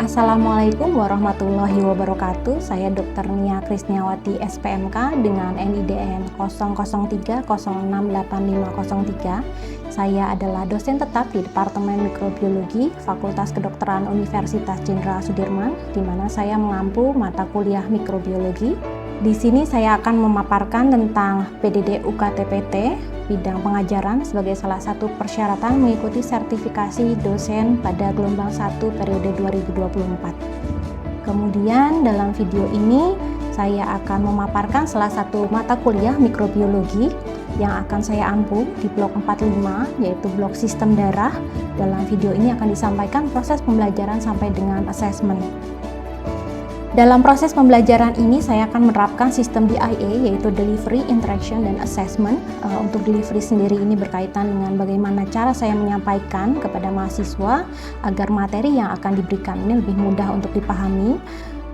Assalamualaikum warahmatullahi wabarakatuh. Saya Dr. Nia Krisniawati SPMK dengan NIDN 00306853. Saya adalah dosen tetap di Departemen Mikrobiologi Fakultas Kedokteran Universitas Jenderal Sudirman, di mana saya mengampu mata kuliah mikrobiologi. Di sini saya akan memaparkan tentang PDD UKTPT, bidang pengajaran sebagai salah satu persyaratan mengikuti sertifikasi dosen pada gelombang 1 periode 2024. Kemudian dalam video ini saya akan memaparkan salah satu mata kuliah mikrobiologi yang akan saya ampu di blok 45, yaitu blok sistem darah. Dalam video ini akan disampaikan proses pembelajaran sampai dengan assessment. Dalam proses pembelajaran ini saya akan menerapkan sistem DIA, yaitu Delivery, Interaction, dan Assessment. Untuk delivery sendiri ini berkaitan dengan bagaimana cara saya menyampaikan kepada mahasiswa agar materi yang akan diberikan ini lebih mudah untuk dipahami.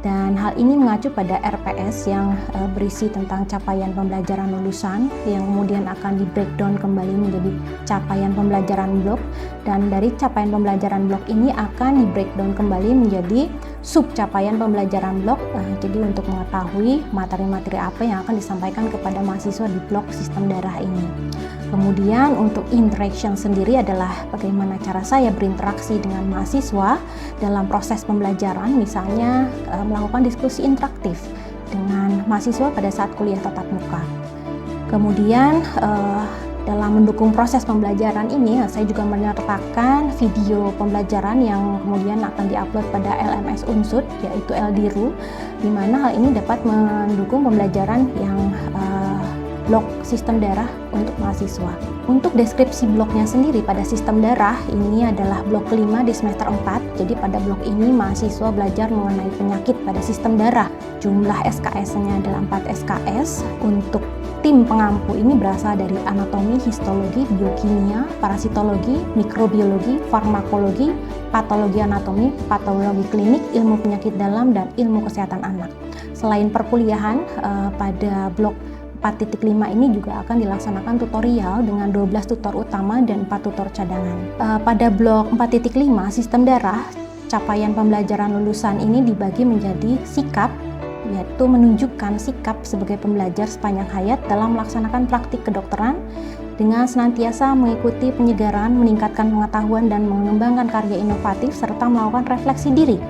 Dan hal ini mengacu pada RPS yang berisi tentang capaian pembelajaran lulusan yang kemudian akan di breakdown kembali menjadi capaian pembelajaran blok, dan dari capaian pembelajaran blok ini akan di breakdown kembali menjadi sub capaian pembelajaran blok. Jadi untuk mengetahui materi-materi apa yang akan disampaikan kepada mahasiswa di blok sistem darah ini. Kemudian untuk interaction sendiri adalah bagaimana cara saya berinteraksi dengan mahasiswa dalam proses pembelajaran, misalnya melakukan diskusi interaktif dengan mahasiswa pada saat kuliah tatap muka. Kemudian dalam mendukung proses pembelajaran ini, saya juga menyertakan video pembelajaran yang kemudian akan diupload pada LMS Unsud, yaitu LDIRU, di mana hal ini dapat mendukung pembelajaran yang blok sistem darah untuk mahasiswa. Untuk deskripsi bloknya sendiri pada sistem darah ini adalah blok kelima di semester 4. Jadi pada blok ini mahasiswa belajar mengenai penyakit pada sistem darah. Jumlah SKS-nya adalah 4 SKS. Untuk tim pengampu ini berasal dari anatomi, histologi, biokimia, parasitologi, mikrobiologi, farmakologi, patologi anatomi, patologi klinik, ilmu penyakit dalam, dan ilmu kesehatan anak. Selain perkuliahan, pada blok 4.5 ini juga akan dilaksanakan tutorial dengan 12 tutor utama dan 4 tutor cadangan. Pada blok 4.5 sistem darah, capaian pembelajaran lulusan ini dibagi menjadi sikap, yaitu menunjukkan sikap sebagai pembelajar sepanjang hayat dalam melaksanakan praktik kedokteran dengan senantiasa mengikuti penyegaran, meningkatkan pengetahuan dan mengembangkan karya inovatif serta melakukan refleksi diri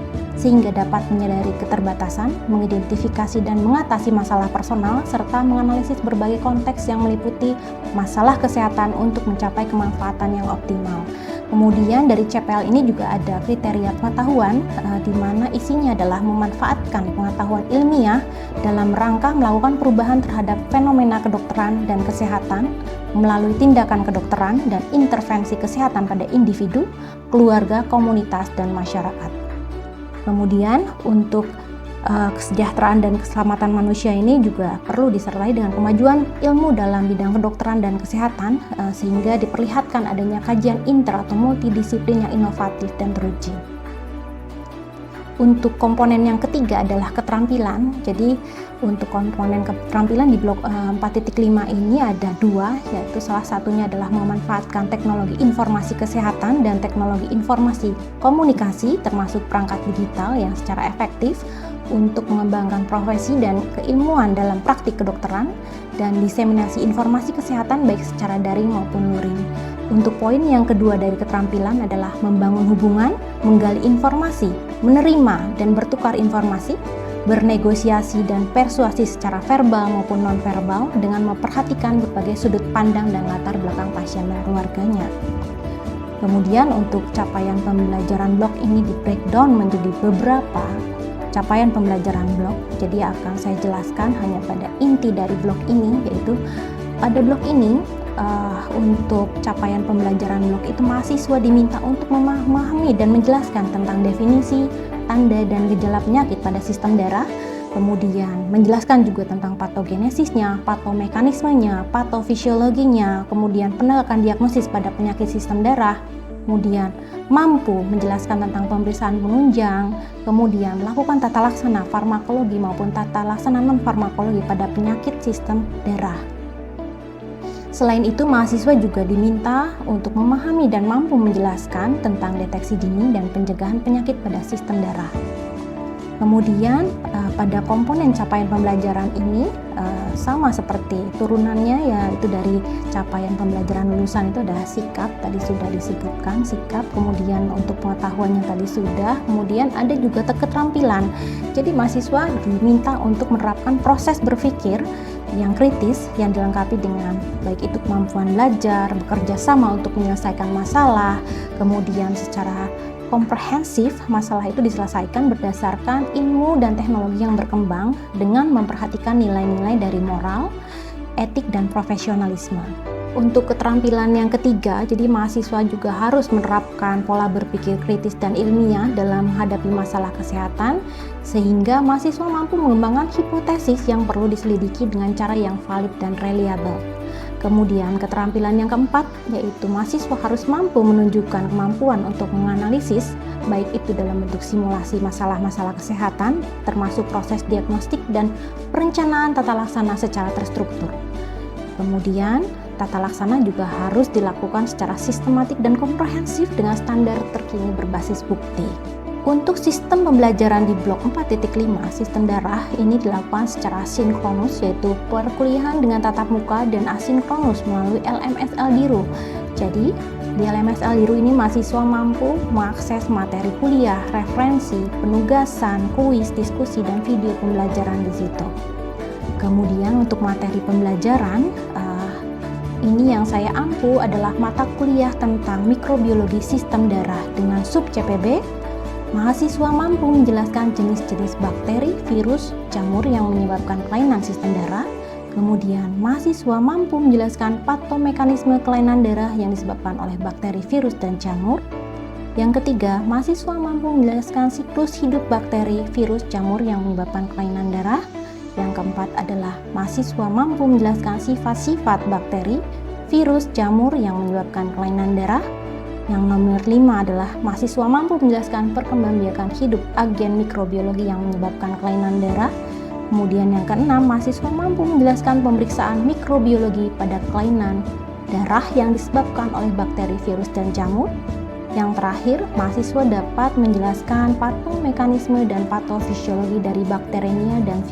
sehingga dapat menyadari keterbatasan, mengidentifikasi dan mengatasi masalah personal, serta menganalisis berbagai konteks yang meliputi masalah kesehatan untuk mencapai kemanfaatan yang optimal. Kemudian dari CPL ini juga ada kriteria pengetahuan, di mana isinya adalah memanfaatkan pengetahuan ilmiah dalam rangka melakukan perubahan terhadap fenomena kedokteran dan kesehatan melalui tindakan kedokteran dan intervensi kesehatan pada individu, keluarga, komunitas, dan masyarakat. Kemudian untuk kesejahteraan dan keselamatan manusia ini juga perlu disertai dengan kemajuan ilmu dalam bidang kedokteran dan kesehatan, sehingga diperlihatkan adanya kajian inter atau multidisiplin yang inovatif dan teruji. Untuk komponen yang ketiga adalah keterampilan. Jadi untuk komponen keterampilan di blok 4.5 ini ada dua, yaitu salah satunya adalah memanfaatkan teknologi informasi kesehatan dan teknologi informasi komunikasi termasuk perangkat digital yang secara efektif untuk mengembangkan profesi dan keilmuan dalam praktik kedokteran dan diseminasi informasi kesehatan baik secara daring maupun luring. Untuk poin yang kedua dari keterampilan adalah membangun hubungan, menggali informasi, menerima dan bertukar informasi, bernegosiasi dan persuasi secara verbal maupun nonverbal dengan memperhatikan berbagai sudut pandang dan latar belakang pasien dan keluarganya. Kemudian untuk capaian pembelajaran blok ini di breakdown menjadi beberapa capaian pembelajaran blok. Jadi akan saya jelaskan hanya pada inti dari blok ini, yaitu pada blok ini untuk capaian pembelajaran blok itu mahasiswa diminta untuk memahami dan menjelaskan tentang definisi, tanda, dan gejala penyakit pada sistem darah, kemudian menjelaskan juga tentang patogenesisnya, patomekanismenya, patofisiologinya, kemudian penegakan diagnosis pada penyakit sistem darah, kemudian mampu menjelaskan tentang pemeriksaan penunjang, kemudian melakukan tata laksana farmakologi maupun tata laksana non-farmakologi pada penyakit sistem darah. Selain itu, mahasiswa juga diminta untuk memahami dan mampu menjelaskan tentang deteksi dini dan pencegahan penyakit pada sistem darah. Kemudian pada komponen capaian pembelajaran ini sama seperti turunannya, yaitu dari capaian pembelajaran lulusan itu ada sikap, tadi sudah disebutkan sikap, kemudian untuk pengetahuannya tadi sudah, kemudian ada juga keterampilan. Jadi mahasiswa diminta untuk menerapkan proses berpikir yang kritis yang dilengkapi dengan baik itu kemampuan belajar, bekerja sama untuk menyelesaikan masalah, kemudian secara komprehensif masalah itu diselesaikan berdasarkan ilmu dan teknologi yang berkembang dengan memperhatikan nilai-nilai dari moral, etik, dan profesionalisme. Untuk keterampilan yang ketiga, jadi mahasiswa juga harus menerapkan pola berpikir kritis dan ilmiah dalam menghadapi masalah kesehatan, sehingga mahasiswa mampu mengembangkan hipotesis yang perlu diselidiki dengan cara yang valid dan reliable. Kemudian keterampilan yang keempat, yaitu mahasiswa harus mampu menunjukkan kemampuan untuk menganalisis, baik itu dalam bentuk simulasi masalah-masalah kesehatan, termasuk proses diagnostik dan perencanaan tata laksana secara terstruktur. Kemudian, tata laksana juga harus dilakukan secara sistematik dan komprehensif dengan standar terkini berbasis bukti. Untuk sistem pembelajaran di blok 4.5 sistem darah ini dilakukan secara sinkronus, yaitu perkuliahan dengan tatap muka dan asinkronus melalui LMS Aldiru. Jadi di LMS Aldiru ini mahasiswa mampu mengakses materi kuliah, referensi, penugasan, kuis, diskusi, dan video pembelajaran di situ. Kemudian untuk materi pembelajaran ini yang saya ampu adalah mata kuliah tentang mikrobiologi sistem darah dengan sub CPB. Mahasiswa mampu menjelaskan jenis-jenis bakteri, virus, jamur yang menyebabkan kelainan sistem darah. Kemudian, mahasiswa mampu menjelaskan patomekanisme kelainan darah yang disebabkan oleh bakteri, virus, dan jamur. Yang ketiga, mahasiswa mampu menjelaskan siklus hidup bakteri, virus, jamur yang menyebabkan kelainan darah. Yang keempat adalah mahasiswa mampu menjelaskan sifat-sifat bakteri, virus, jamur yang menyebabkan kelainan darah. Yang nomor 5 adalah mahasiswa mampu menjelaskan perkembangbiakan hidup agen mikrobiologi yang menyebabkan kelainan darah. Kemudian yang keenam, mahasiswa mampu menjelaskan pemeriksaan mikrobiologi pada kelainan darah yang disebabkan oleh bakteri, virus, dan jamur. Yang terakhir, mahasiswa dapat menjelaskan patomekanisme dan patofisiologi dari bakterinia dan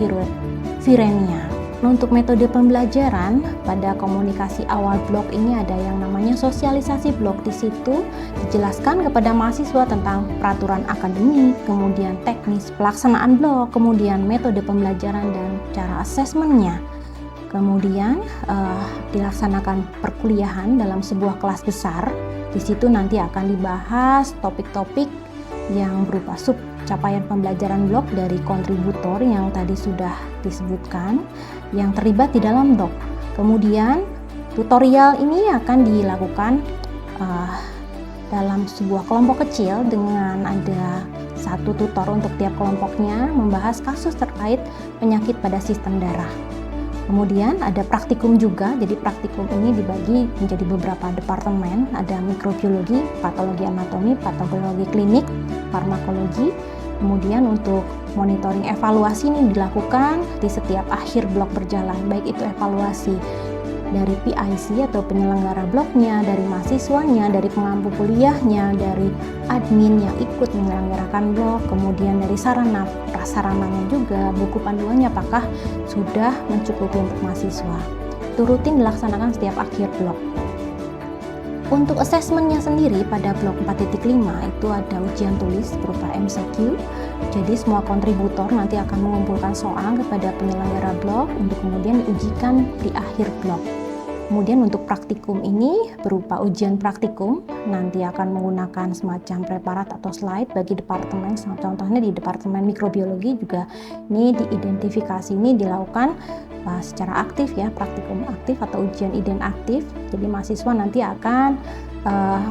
virenia. Untuk metode pembelajaran pada komunikasi awal blok ini ada yang namanya sosialisasi blok. Di situ dijelaskan kepada mahasiswa tentang peraturan akademik, kemudian teknis pelaksanaan blok, kemudian metode pembelajaran dan cara asesmennya. Kemudian dilaksanakan perkuliahan dalam sebuah kelas besar. Di situ nanti akan dibahas topik-topik yang berupa sub capaian pembelajaran blok dari kontributor yang tadi sudah disebutkan yang terlibat di dalam blok. Kemudian tutorial ini akan dilakukan dalam sebuah kelompok kecil dengan ada satu tutor untuk tiap kelompoknya membahas kasus terkait penyakit pada sistem darah. Kemudian ada praktikum juga, jadi praktikum ini dibagi menjadi beberapa departemen, ada mikrobiologi, patologi anatomi, patologi klinik, farmakologi. Kemudian untuk monitoring evaluasi ini dilakukan di setiap akhir blok berjalan, baik itu evaluasi dari PIC atau penyelenggara bloknya, dari mahasiswanya, dari pengampu kuliahnya, dari admin yang ikut menyelenggarakan blok, kemudian dari sarana prasarananya juga, buku panduannya apakah sudah mencukupi untuk mahasiswa. Itu rutin dilaksanakan setiap akhir blok. Untuk asesmennya sendiri pada blok 4.5 itu ada ujian tulis berupa MCQ. Jadi semua kontributor nanti akan mengumpulkan soal kepada penyelenggara blok untuk kemudian diujikan di akhir blok. Kemudian untuk praktikum ini berupa ujian praktikum, nanti akan menggunakan semacam preparat atau slide bagi departemen. Contohnya di departemen mikrobiologi juga ini diidentifikasi ini dilakukan secara aktif ya, praktikum aktif atau ujian ident aktif. Jadi mahasiswa nanti akan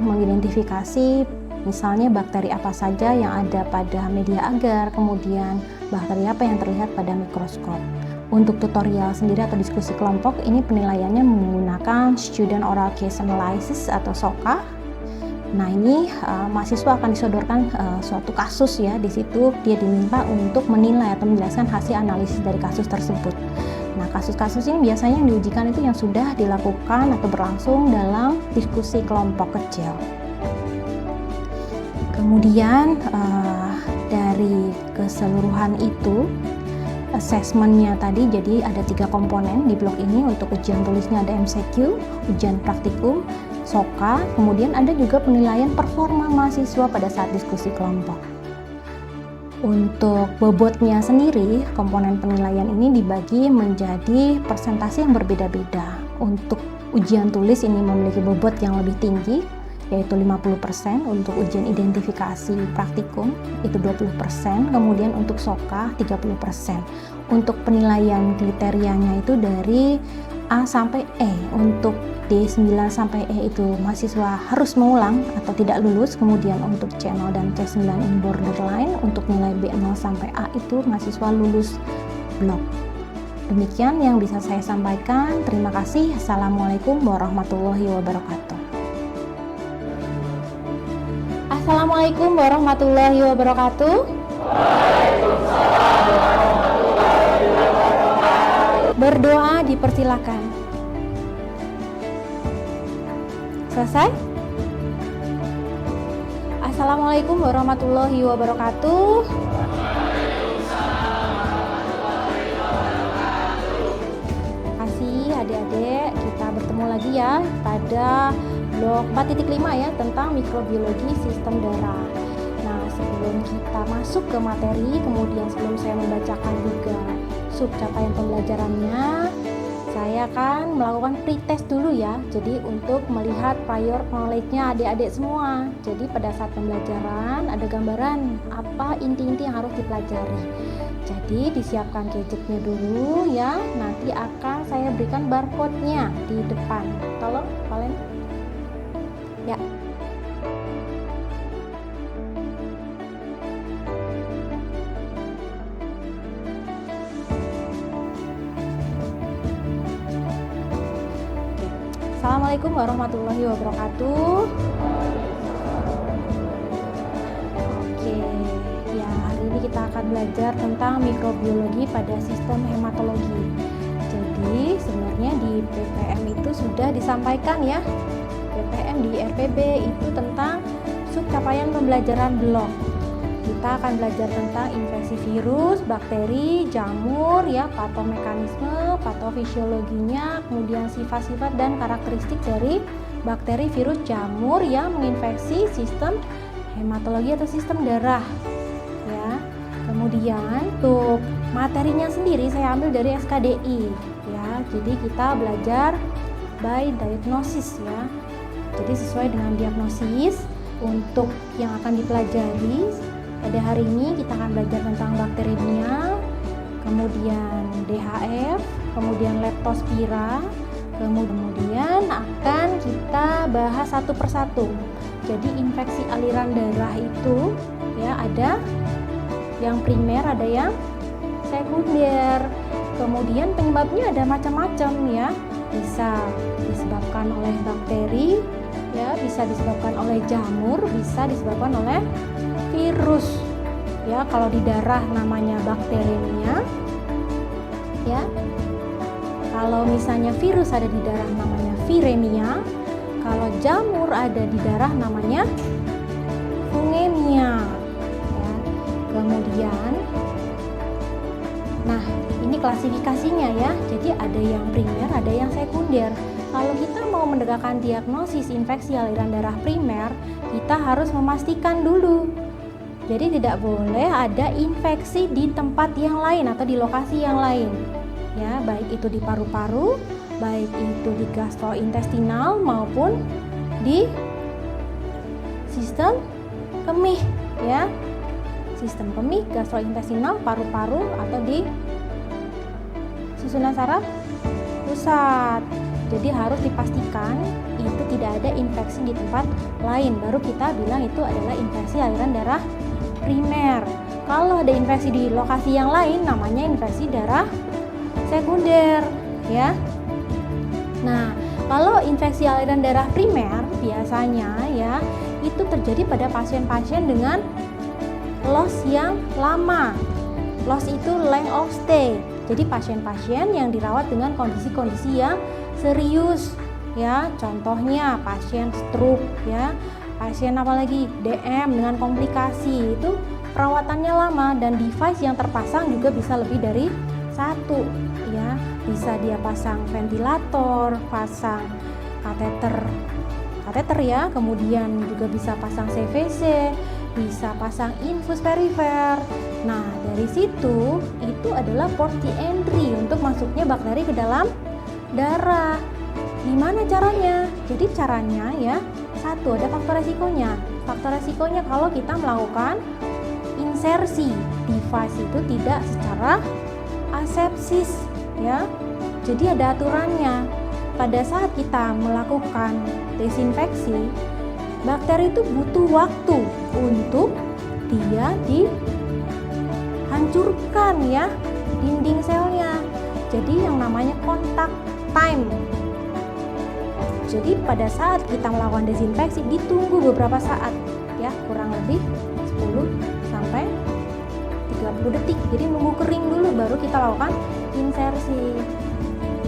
mengidentifikasi misalnya bakteri apa saja yang ada pada media agar, kemudian bakteri apa yang terlihat pada mikroskop. Untuk tutorial sendiri atau diskusi kelompok ini penilaiannya menggunakan Student Oral Case Analysis atau SOCA. Nah ini mahasiswa akan disodorkan suatu kasus ya, di situ dia diminta untuk menilai atau menjelaskan hasil analisis dari kasus tersebut. Nah, kasus-kasus ini biasanya yang diujikan itu yang sudah dilakukan atau berlangsung dalam diskusi kelompok kecil. Kemudian dari keseluruhan itu, assessment-nya tadi jadi ada 3 komponen di blok ini. Untuk ujian tulisnya ada MCQ, ujian praktikum, SOKA, kemudian ada juga penilaian performa mahasiswa pada saat diskusi kelompok. Untuk bobotnya sendiri, komponen penilaian ini dibagi menjadi persentase yang berbeda-beda. Untuk ujian tulis ini memiliki bobot yang lebih tinggi, yaitu 50%, untuk ujian identifikasi praktikum itu 20%, kemudian untuk SOKA 30%. Untuk penilaian kriterianya itu dari A sampai E. Untuk D9 sampai E itu mahasiswa harus mengulang atau tidak lulus, kemudian untuk C0 dan C9 in borderline, untuk nilai B0 sampai A itu mahasiswa lulus blok. Demikian yang bisa saya sampaikan. Terima kasih. Assalamualaikum warahmatullahi wabarakatuh. Assalamualaikum warahmatullahi wabarakatuh. Waalaikumsalam warahmatullahi wabarakatuh. Berdoa dipersilakan. Selesai? Assalamualaikum warahmatullahi wabarakatuh. Terima kasih adik-adik, kita bertemu lagi ya pada blok 4.5 ya, tentang mikrobiologi sistem darah. Nah, sebelum kita masuk ke materi, kemudian sebelum saya membacakan juga sub capaian pembelajarannya, saya akan melakukan pretest dulu ya. Jadi untuk melihat prior knowledge-nya adik-adik semua. Jadi pada saat pembelajaran ada gambaran apa inti-inti yang harus dipelajari. Jadi disiapkan gadgetnya dulu ya. Nanti akan saya berikan barcode-nya di depan. Tolong kalian ya. Assalamualaikum warahmatullahi wabarakatuh. Oke, ya hari ini kita akan belajar tentang mikrobiologi pada sistem hematologi. Jadi sebenarnya di PPM itu sudah disampaikan ya. PPM di RPB itu tentang sub capaian pembelajaran blok. Kita akan belajar tentang infeksi virus, bakteri, jamur ya, patomekanisme, patofisiologinya, kemudian sifat-sifat dan karakteristik dari bakteri, virus, jamur yang menginfeksi sistem hematologi atau sistem darah ya. Kemudian untuk materinya sendiri saya ambil dari SKDI ya. Jadi kita belajar by diagnosis ya. Jadi sesuai dengan diagnosis. Untuk yang akan dipelajari pada hari ini kita akan belajar tentang bakteriemia, kemudian DHF, kemudian Leptospira, kemudian akan kita bahas satu persatu. Jadi infeksi aliran darah itu ya ada yang primer, ada yang sekunder. Kemudian penyebabnya ada macam-macam ya. Bisa disebabkan oleh bakteri ya, bisa disebabkan oleh jamur, bisa disebabkan oleh virus ya. Kalau di darah namanya bakteriemia ya. Kalau misalnya virus ada di darah namanya viremia. Kalau jamur ada di darah namanya fungemia ya. Kemudian nah ini klasifikasinya ya. Jadi ada yang primer, ada yang sekunder. Kalau kita mau menegakkan diagnosis infeksi aliran darah primer, kita harus memastikan dulu. Jadi tidak boleh ada infeksi di tempat yang lain atau di lokasi yang lain. Ya, baik itu di paru-paru, baik itu di gastrointestinal maupun di sistem kemih ya. Sistem kemih, gastrointestinal, paru-paru atau di susunan saraf pusat. Jadi harus dipastikan itu tidak ada infeksi di tempat lain, baru kita bilang itu adalah infeksi aliran darah primer. Kalau ada infeksi di lokasi yang lain namanya infeksi darah sekunder ya. Nah, kalau infeksi aliran darah primer biasanya ya itu terjadi pada pasien-pasien dengan loss yang lama. Loss itu length of stay Jadi pasien-pasien yang dirawat dengan kondisi-kondisi yang serius ya, contohnya pasien stroke ya, pasien apalagi DM dengan komplikasi, itu perawatannya lama dan device yang terpasang juga bisa lebih dari satu ya. Bisa dia pasang ventilator, pasang kateter ya, kemudian juga bisa pasang CVC, bisa pasang infus perifer. Nah, dari situ itu adalah port the entry untuk masuknya bakteri ke dalam darah. Gimana caranya? Jadi caranya ya, satu, ada faktor resikonya. Faktor resikonya kalau kita melakukan insersi device itu tidak secara asepsis ya. Jadi ada aturannya. Pada saat kita melakukan desinfeksi, bakteri itu butuh waktu untuk dia dihancurkan ya, dinding selnya. Jadi yang namanya kontak time. Jadi pada saat kita melakukan desinfeksi ditunggu beberapa saat ya, kurang lebih 10 sampai 30 detik. Jadi nunggu kering dulu baru kita lakukan insersi.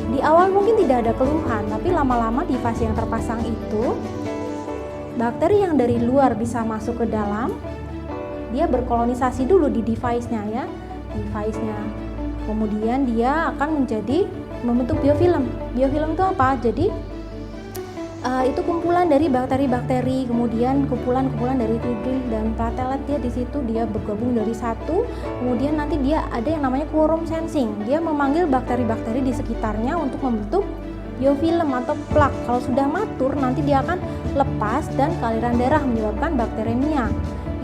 Di awal mungkin tidak ada keluhan, tapi lama-lama device yang terpasang itu, bakteri yang dari luar bisa masuk ke dalam, dia berkolonisasi dulu di device-nya ya, device-nya. Kemudian dia akan membentuk biofilm. Biofilm itu apa? Jadi itu kumpulan dari bakteri-bakteri, kemudian kumpulan-kumpulan dari fibril dan platelet, dia di situ dia bergabung dari satu, kemudian nanti dia ada yang namanya quorum sensing, dia memanggil bakteri-bakteri di sekitarnya untuk membentuk biofilm atau plak. Kalau sudah matur nanti dia akan lepas dan ke aliran darah menyebabkan bakteremia.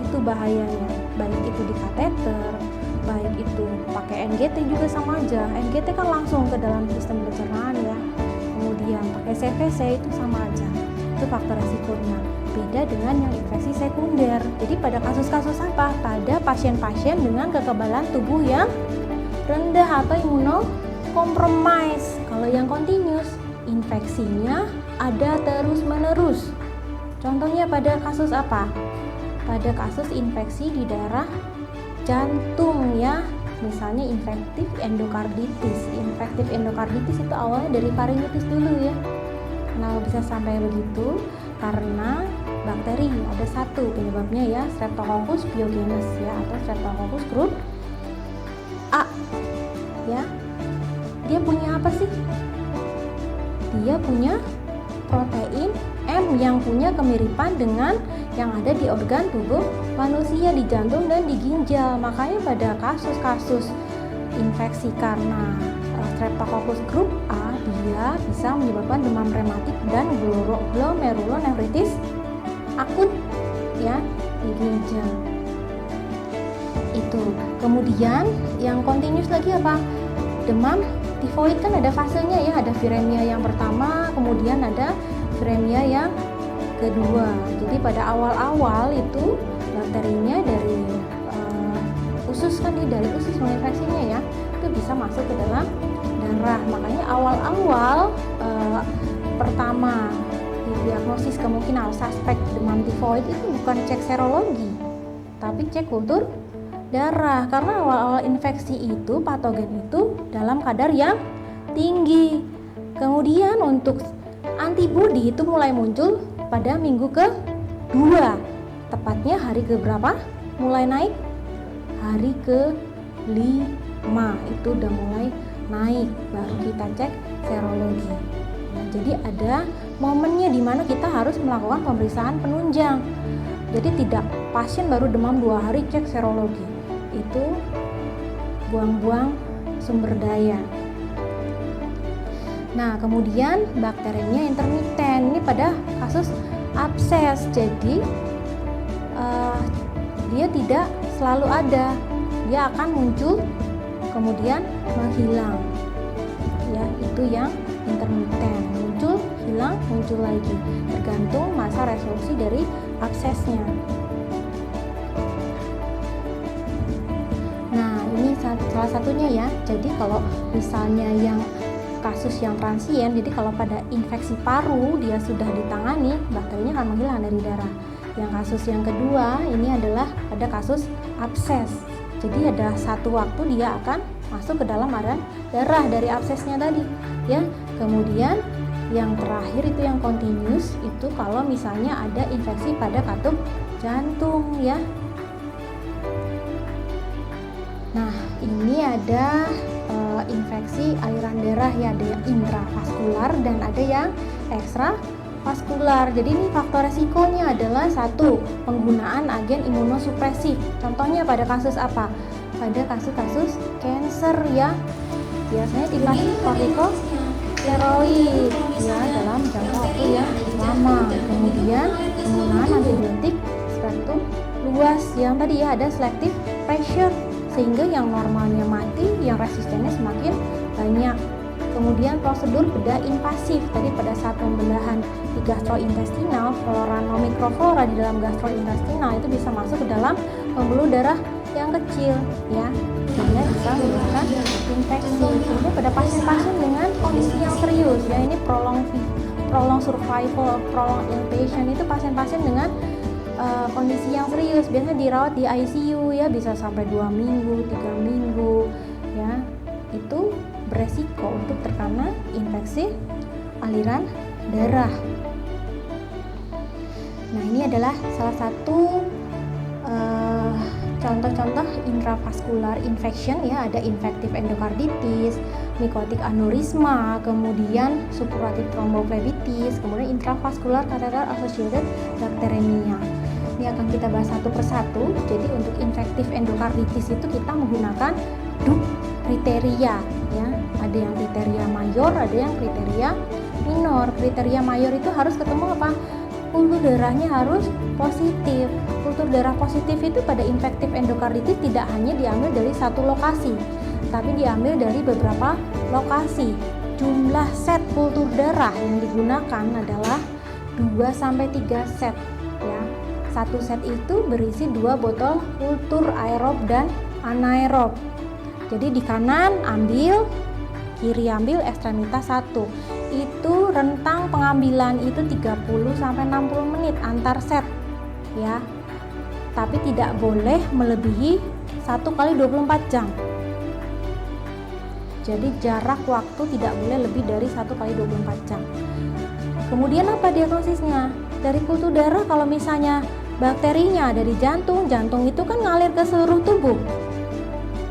Itu bahayanya, baik itu di kateter, baik itu pakai NGT juga sama aja. NGT kan langsung ke dalam sistem pencernaan ya. Kemudian pakai CVC itu sama aja, itu faktor resikonya. Beda dengan yang infeksi sekunder. Jadi pada kasus-kasus apa? Pada pasien-pasien dengan kekebalan tubuh yang rendah atau imunokompromis. Kalau yang continuous, infeksinya ada terus-menerus. Contohnya pada kasus apa? Pada kasus infeksi di daerah jantung ya. Misalnya infektif endokarditis. Infektif endokarditis itu awalnya dari faringitis dulu ya. Kenapa bisa sampai begitu? Karena bakteri ada satu penyebabnya ya, Streptococcus pyogenes ya, atau Streptococcus grup A ya. Dia punya apa sih? Dia punya protein M yang punya kemiripan dengan yang ada di organ tubuh manusia, di jantung dan di ginjal. Makanya pada kasus-kasus infeksi karena Streptococcus grup A, dia bisa menyebabkan demam rematik dan glomerulonefritis akut ya di ginjal. Itu. Kemudian yang continuous lagi apa? Demam tifoid kan ada fasenya ya, ada viremia yang pertama, kemudian ada viremia yang kedua. Jadi pada awal-awal itu bakterinya dari usus kan, dia dari usus menginfeksinya ya, itu bisa masuk ke dalam darah. Makanya awal-awal pertama diagnosis kemungkinan suspek demam tifoid itu bukan cek serologi, tapi cek kultur darah, karena awal-awal infeksi itu patogen itu dalam kadar yang tinggi. Kemudian untuk antibodi itu mulai muncul pada minggu ke-2, tepatnya hari ke-berapa mulai naik? Hari ke-5 itu udah mulai naik, baru kita cek serologi. Nah, jadi ada momennya di mana kita harus melakukan pemeriksaan penunjang. Jadi tidak pasien baru demam 2 hari cek serologi, itu buang-buang sumber daya. Nah, kemudian bakterinya intermiten, ini pada kasus abses. Jadi dia tidak selalu ada, dia akan muncul kemudian menghilang ya, itu yang intermiten, muncul hilang muncul lagi, tergantung masa resolusi dari absesnya. Nah, ini salah satunya ya. Jadi kalau misalnya yang kasus yang transien, jadi kalau pada infeksi paru dia sudah ditangani, bakterinya akan menghilang dari darah. Yang kasus yang kedua ini adalah pada kasus abses. Jadi ada satu waktu dia akan masuk ke dalam aliran darah dari absesnya tadi ya. Kemudian yang terakhir itu yang continuous, itu kalau misalnya ada infeksi pada katup jantung ya. Nah, ini ada infeksi aliran darah ya, ada yang intravaskular dan ada yang ekstravaskular. Jadi ini faktor resikonya adalah satu, penggunaan agen imunosupresif. Contohnya pada kasus apa? Pada kasus-kasus cancer ya. Biasanya dikasih kortikosteroid ya dalam jangka waktu yang lama. Kemudian penggunaan antibiotik spektrum luas yang tadi ya, ada selective pressure sehingga yang normalnya mati, yang resistennya semakin banyak. Kemudian prosedur bedah invasif, tadi pada saat pembedahan di gastrointestinal, flora mikroflora di dalam gastrointestinal itu bisa masuk ke dalam pembuluh darah yang kecil ya, sehingga bisa menyebabkan infeksi. Kemudian pada pasien-pasien dengan kondisi yang serius ya, ini prolong survival, prolong inpatient, itu pasien-pasien dengan kondisi yang serius, biasanya dirawat di ICU ya, bisa sampai 2 minggu, 3 minggu ya, itu beresiko untuk terkena infeksi aliran darah. Nah, ini adalah salah satu contoh-contoh intravascular infection ya, ada infective endocarditis, mikotik aneurisma, kemudian suppurative thrombophlebitis, kemudian intravascular catheter associated bacteremia. Ini akan kita bahas satu persatu. Jadi untuk infective endocarditis itu kita menggunakan DUP kriteria ya. Ada yang kriteria mayor, ada yang kriteria minor. Kriteria mayor itu harus ketemu apa? Kultur darahnya harus positif. Kultur darah positif itu pada infective endocarditis tidak hanya diambil dari satu lokasi, tapi diambil dari beberapa lokasi. Jumlah set kultur darah yang digunakan adalah 2-3 set ya. Satu set itu berisi 2 botol kultur aerob dan anaerob. Jadi di kanan ambil, kiri ambil ekstremitas 1. Itu rentang pengambilan itu 30-60 menit antar set ya. Tapi tidak boleh melebihi 1 kali 24 jam. Jadi jarak waktu tidak boleh lebih dari 1 kali 24 jam. Kemudian apa diagnosisnya? Dari kultur darah, kalau misalnya bakterinya dari jantung, jantung itu kan ngalir ke seluruh tubuh.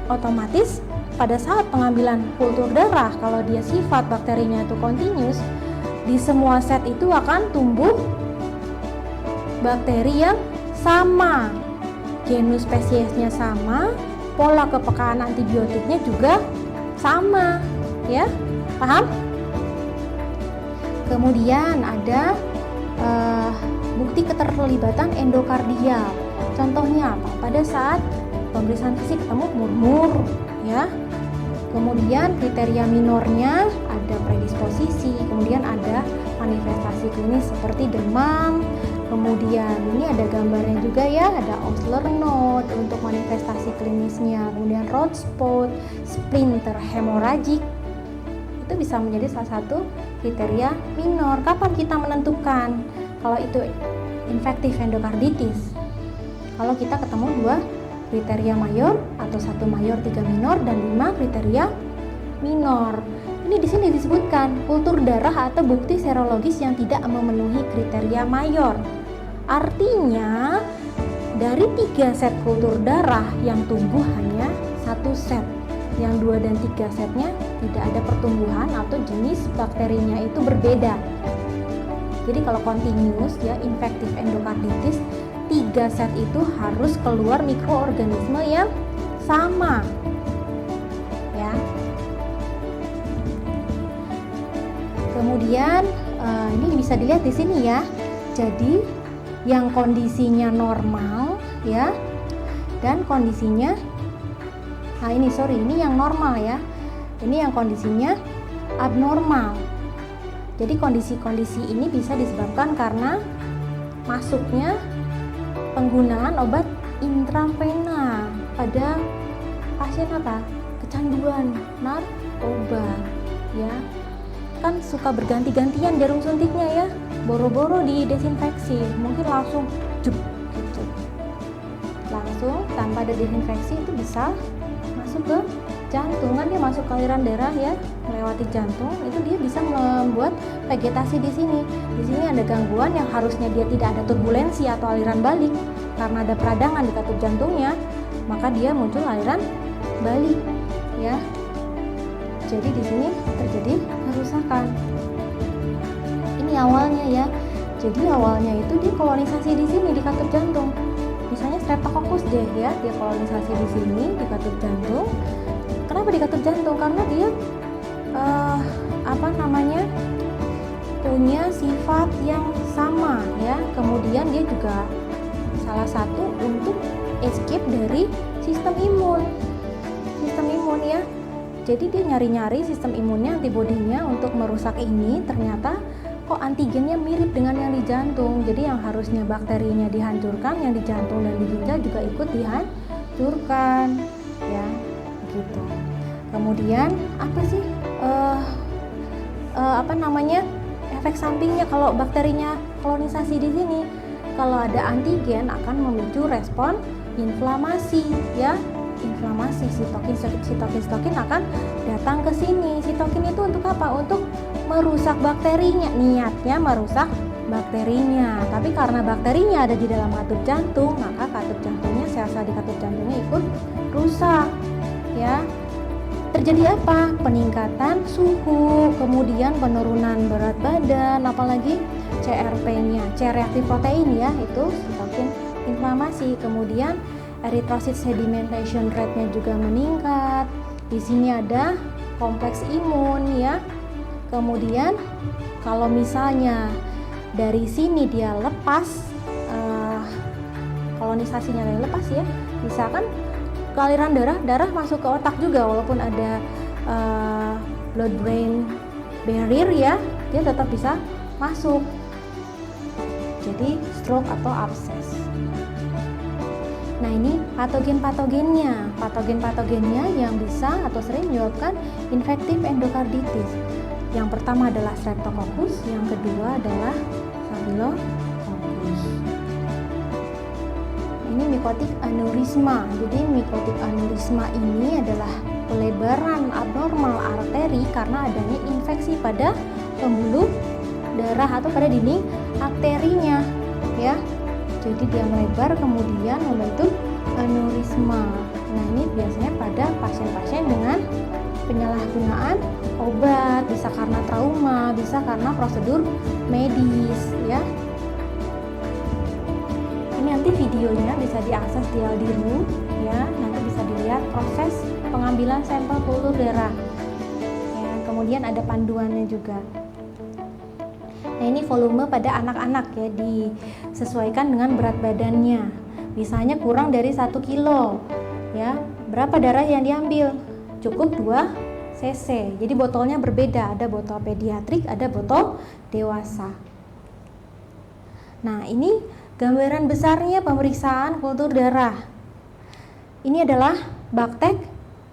Otomatis pada saat pengambilan kultur darah, kalau dia sifat bakterinya itu continuous, di semua set itu akan tumbuh bakteri yang sama, genus spesiesnya sama, pola kepekaan antibiotiknya juga sama ya, paham? Kemudian ada bukti keterlibatan endokardial. Contohnya apa? Pada saat pemeriksaan fisik ketemu murmur ya. Kemudian kriteria minornya ada predisposisi, kemudian ada manifestasi klinis seperti demam. Kemudian ini ada gambarnya juga ya, ada Osler node untuk manifestasi klinisnya. Kemudian road spot, splinter hemorrhagic. Itu bisa menjadi salah satu kriteria minor. Kapan kita menentukan kalau itu infective endocarditis? Kalau kita ketemu 2 kriteria mayor atau 1 mayor, 3 minor dan 5 kriteria minor. Ini di sini disebutkan kultur darah atau bukti serologis yang tidak memenuhi kriteria mayor. Artinya dari 3 set kultur darah yang tumbuh hanya 1 set. Yang 2 dan 3 setnya tidak ada pertumbuhan atau jenis bakterinya itu berbeda. Jadi kalau continuous ya, infective endocarditis, 3 set itu harus keluar mikroorganisme yang sama ya. Kemudian ini bisa dilihat di sini ya. Jadi yang kondisinya normal ya, dan kondisinya ini yang normal ya. Ini yang kondisinya abnormal. Jadi kondisi-kondisi ini bisa disebabkan karena masuknya penggunaan obat intravena pada pasien apa? Kecanduan narkoba ya. Kan suka berganti-gantian jarum suntiknya ya. Boro-boro didesinfeksi, mungkin langsung jep gitu. Langsung tanpa ada desinfeksi itu bisa masuk ke jantung kan dia masuk ke aliran darah ya, melewati jantung, itu dia bisa membuat vegetasi di sini. Di sini ada gangguan yang harusnya dia tidak ada turbulensi atau aliran balik, karena ada peradangan di katup jantungnya, maka dia muncul aliran balik ya. Jadi di sini terjadi kerusakan. Ini awalnya ya. Jadi awalnya itu dia kolonisasi di sini di katup jantung. Misalnya Streptococcus deh ya, dia kolonisasi di sini di katup jantung. Kenapa di katup jantung? Karena dia punya sifat yang sama ya. Kemudian dia juga salah satu untuk escape dari sistem imun ya. Jadi dia nyari-nyari sistem imunnya, antibodinya untuk merusak ini, ternyata kok antigennya mirip dengan yang di jantung. Jadi yang harusnya bakterinya dihancurkan, yang di jantung dan di ginjal juga ikut dihancurkan ya, gitu. Kemudian apa sih efek sampingnya kalau bakterinya kolonisasi di sini? Kalau ada antigen akan memicu respon inflamasi ya. Inflamasi, sitokin akan datang ke sini. Sitokin itu untuk apa? Untuk merusak bakterinya. Niatnya merusak bakterinya. Tapi karena bakterinya ada di dalam katup jantung, maka katup jantungnya, sel-sel di katup jantungnya ikut rusak. Ya. Terjadi apa? Peningkatan suhu, kemudian penurunan berat badan, apalagi CRP-nya, C-reactive protein ya, itu sitokin inflamasi. Kemudian erythrocyte sedimentation rate-nya juga meningkat. Di sini ada kompleks imun ya. Kemudian kalau misalnya dari sini dia lepas, kolonisasinya dari lepas ya, misalkan ke aliran darah masuk ke otak juga, walaupun ada blood brain barrier ya, dia tetap bisa masuk. Jadi stroke atau abses. Nah ini patogen-patogennya yang bisa atau sering menyebabkan infektif endokarditis. Yang pertama adalah Streptococcus, yang kedua adalah Staphylococcus. Ini mikotik aneurisma. Jadi mikotik aneurisma ini adalah pelebaran abnormal arteri karena adanya infeksi pada pembuluh darah atau pada dinding arterinya ya. Jadi dia melebar kemudian membentuk aneurisma. Nah ini biasanya pada pasien-pasien dengan penyalahgunaan obat, bisa karena trauma, bisa karena prosedur medis ya. Ini nanti videonya bisa diakses di Aldiru ya, nanti bisa dilihat proses pengambilan sampel kultur darah ya, kemudian ada panduannya juga. Nah ini volume pada anak-anak ya, disesuaikan dengan berat badannya. Misalnya kurang dari 1 kilo ya, berapa darah yang diambil? Cukup 2 cc. Jadi botolnya berbeda, ada botol pediatrik, ada botol dewasa. Nah ini gambaran besarnya pemeriksaan kultur darah. Ini adalah Bactec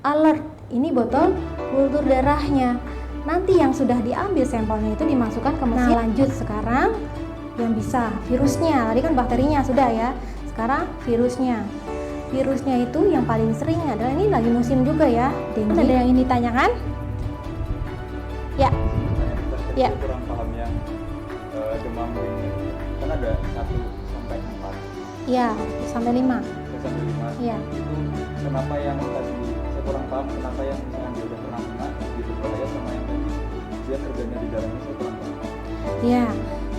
Alert. Ini botol kultur darahnya. Nanti yang sudah diambil sampelnya itu dimasukkan ke mesin. Nah lanjut sekarang yang bisa virusnya. Tadi kan bakterinya sudah ya. Sekarang virusnya. Virusnya itu yang paling sering adalah, ini lagi musim juga ya, dengue. Ada yang ini tanyakan? Ya. Ya. Kurang paham yang demam ini. Kan ada 1 sampai 4. Iya, sampai 5. Sampai 5. Iya. Itu kenapa yang tadi saya kurang paham, kenapa yang misalnya dia udah pernah kena gitu ya, sama yang tadi dia kerjanya di darahnya, saya kurang paham. Iya.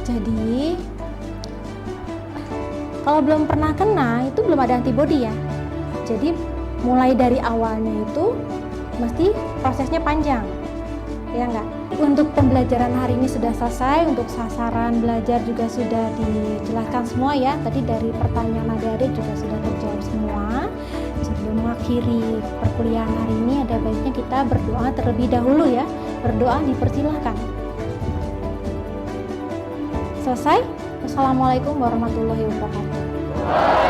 Jadi kalau belum pernah kena itu belum ada antibodi ya. Jadi mulai dari awalnya itu mesti prosesnya panjang. Ya enggak? Untuk pembelajaran hari ini sudah selesai, untuk sasaran belajar juga sudah dijelaskan semua ya. Tadi dari pertanyaan adik-adik juga sudah terjawab semua. Sebelum mengakhiri perkuliahan hari ini, ada baiknya kita berdoa terlebih dahulu ya. Berdoa dipersilahkan. Selesai? Wassalamualaikum warahmatullahi wabarakatuh.